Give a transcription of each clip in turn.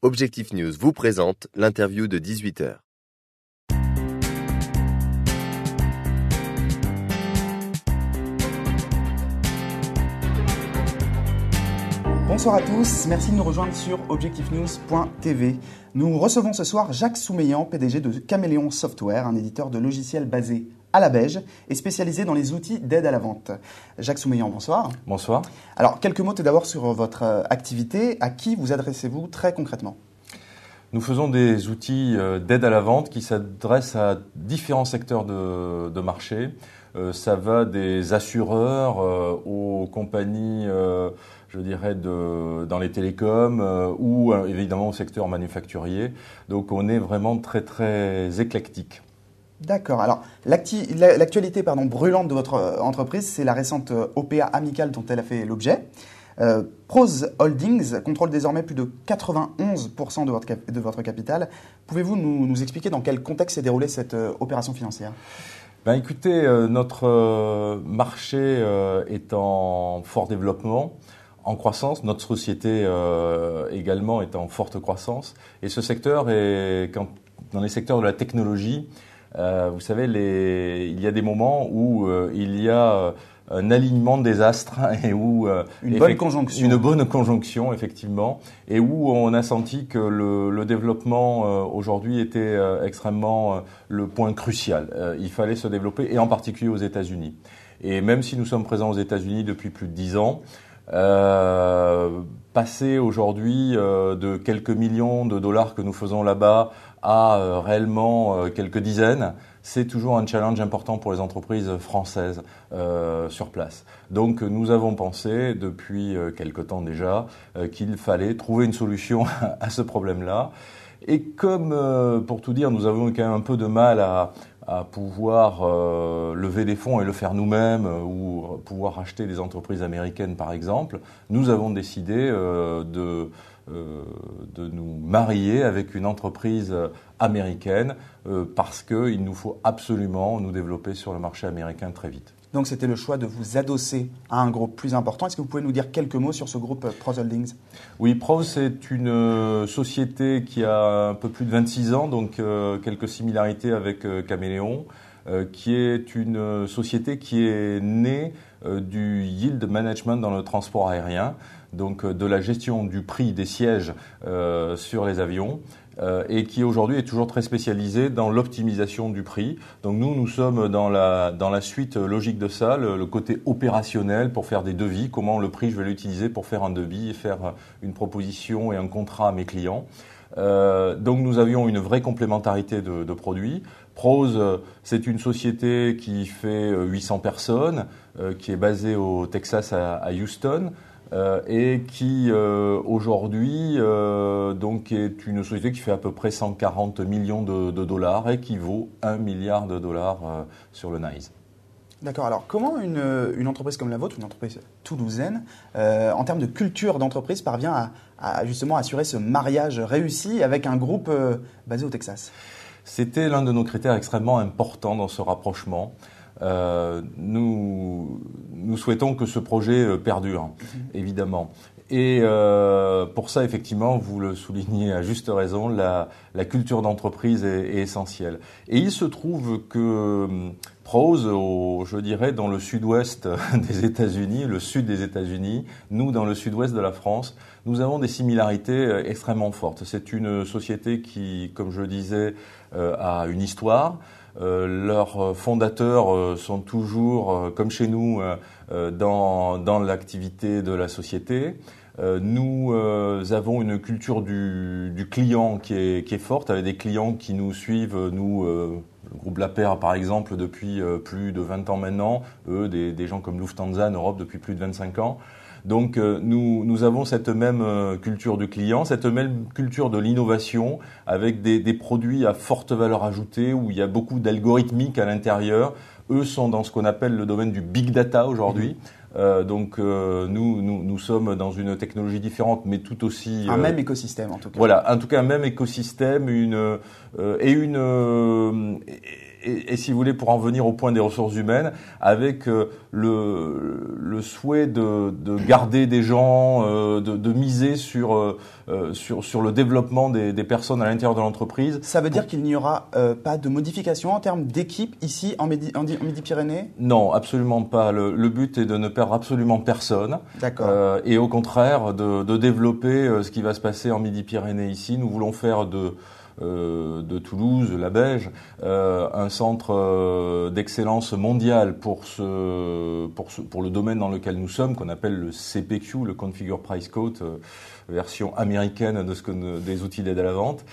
Objectif News vous présente l'interview de 18h. Bonsoir à tous, merci de nous rejoindre sur objectifnews.tv. Nous recevons ce soir Jacques Soumeillan, PDG de Caméléon Software, un éditeur de logiciels basé à la Beige et spécialisé dans les outils d'aide à la vente. Jacques Soumeillan, bonsoir. Bonsoir. Alors, quelques mots tout d'abord sur votre activité. À qui vous adressez-vous très concrètement ? Nous faisons des outils d'aide à la vente qui s'adressent à différents secteurs de marché. Ça va des assureurs aux compagnies, je dirais, dans les télécoms ou évidemment au secteur manufacturier. Donc on est vraiment très très éclectique. D'accord. Alors l'actualité brûlante de votre entreprise, c'est la récente OPA amicale dont elle a fait l'objet. Prose Holdings contrôle désormais plus de 91% de votre capital. Pouvez-vous nous expliquer dans quel contexte s'est déroulée cette opération financière ? Écoutez, notre marché est en fort développement, en croissance. Notre société également est en forte croissance. Et ce secteur dans les secteurs de la technologie, vous savez, il y a des moments où il y a un alignement des astres et où une bonne conjonction, effectivement, et où on a senti que le développement aujourd'hui était extrêmement le point crucial. Il fallait se développer, et en particulier aux États-Unis. Et même si nous sommes présents aux États-Unis depuis plus de 10 ans, passer aujourd'hui de quelques millions de dollars que nous faisons là-bas à réellement quelques dizaines, c'est toujours un challenge important pour les entreprises françaises sur place. Donc nous avons pensé depuis quelque temps déjà qu'il fallait trouver une solution à ce problème-là. Et comme, pour tout dire, nous avons quand même un peu de mal à pouvoir lever des fonds et le faire nous-mêmes ou pouvoir acheter des entreprises américaines par exemple, nous avons décidé de nous marier avec une entreprise américaine parce qu'il nous faut absolument nous développer sur le marché américain très vite. Donc c'était le choix de vous adosser à un groupe plus important. Est-ce que vous pouvez nous dire quelques mots sur ce groupe Prose Holdings ? Oui, Prose, c'est une société qui a un peu plus de 26 ans, donc quelques similarités avec Caméléon, qui est une société qui est née du yield management dans le transport aérien, donc de la gestion du prix des sièges sur les avions. Et qui aujourd'hui est toujours très spécialisé dans l'optimisation du prix. Donc nous sommes dans la suite logique de ça, le côté opérationnel pour faire des devis, comment le prix je vais l'utiliser pour faire un devis et faire une proposition et un contrat à mes clients. Donc nous avions une vraie complémentarité de produits. Prose, c'est une société qui fait 800 personnes, qui est basée au Texas à Houston. Et qui aujourd'hui donc est une société qui fait à peu près 140 millions de dollars et qui vaut 1 milliard de dollars sur le NYSE. D'accord. Alors comment une entreprise comme la vôtre, une entreprise toulousaine, en termes de culture d'entreprise, parvient à justement assurer ce mariage réussi avec un groupe basé au Texas ? C'était l'un de nos critères extrêmement importants dans ce rapprochement. Nous souhaitons que ce projet perdure, évidemment. Et pour ça, effectivement, vous le soulignez à juste raison, la culture d'entreprise est essentielle. Et il se trouve que Prose, je dirais, dans le sud-ouest des États-Unis, le sud des États-Unis, nous, dans le sud-ouest de la France, nous avons des similarités extrêmement fortes. C'est une société qui, comme je le disais, a une histoire. Leurs fondateurs sont toujours, comme chez nous, dans l'activité de la société. Nous avons une culture du client qui est forte, avec des clients qui nous suivent, le groupe La Paire par exemple, depuis plus de 20 ans maintenant, des gens comme Lufthansa en Europe depuis plus de 25 ans. Donc nous avons cette même culture du client, cette même culture de l'innovation avec des produits à forte valeur ajoutée où il y a beaucoup d'algorithmique à l'intérieur. Eux sont dans ce qu'on appelle le domaine du big data aujourd'hui. Donc nous sommes dans une technologie différente, mais tout aussi un même écosystème en tout cas. Voilà, en tout cas un même écosystème, et si vous voulez, pour en venir au point des ressources humaines, avec le souhait de garder des gens, de miser sur le développement des personnes à l'intérieur de l'entreprise. Ça veut dire qu'il n'y aura pas de modification en termes d'équipe ici en Midi-Pyrénées ? Non, absolument pas. Le but est de ne perdre absolument personne. D'accord. Et au contraire, de développer ce qui va se passer en Midi-Pyrénées ici. Nous voulons faire de Toulouse, la Beige, un centre d'excellence mondial pour le domaine dans lequel nous sommes, qu'on appelle le CPQ, le Configure Price Quote, version américaine des outils d'aide à la vente.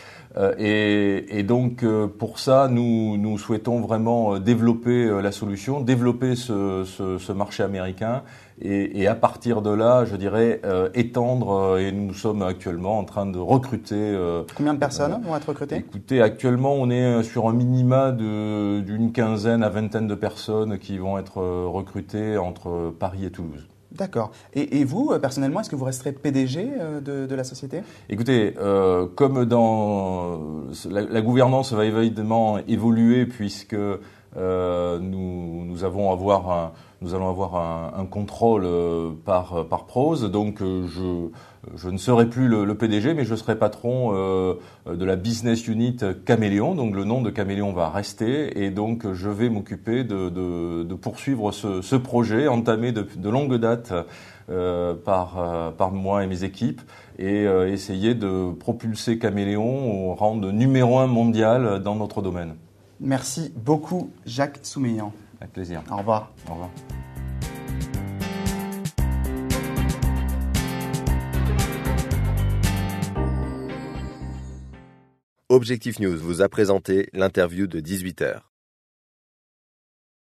Et donc pour ça, nous souhaitons vraiment développer la solution, développer ce marché américain. Et à partir de là, je dirais, étendre, et nous sommes actuellement en train de recruter. Combien de personnes vont être recrutées ? Écoutez, actuellement, on est sur un minima d'une quinzaine à vingtaine de personnes qui vont être recrutées entre Paris et Toulouse. D'accord. Et vous, personnellement, est-ce que vous resterez PDG de la société ? Écoutez, comme dans la gouvernance va évidemment évoluer puisque nous allons avoir un contrôle par Prose, donc je ne serai plus le PDG, mais je serai patron de la business unit Caméléon. Donc le nom de Caméléon va rester, et donc je vais m'occuper de poursuivre ce projet entamé de longue date par moi et mes équipes, et essayer de propulser Caméléon au rang de numéro 1 mondial dans notre domaine. Merci beaucoup, Jacques Soumeillan. Avec plaisir. Au revoir. Au revoir. Objectif News vous a présenté l'interview de 18h.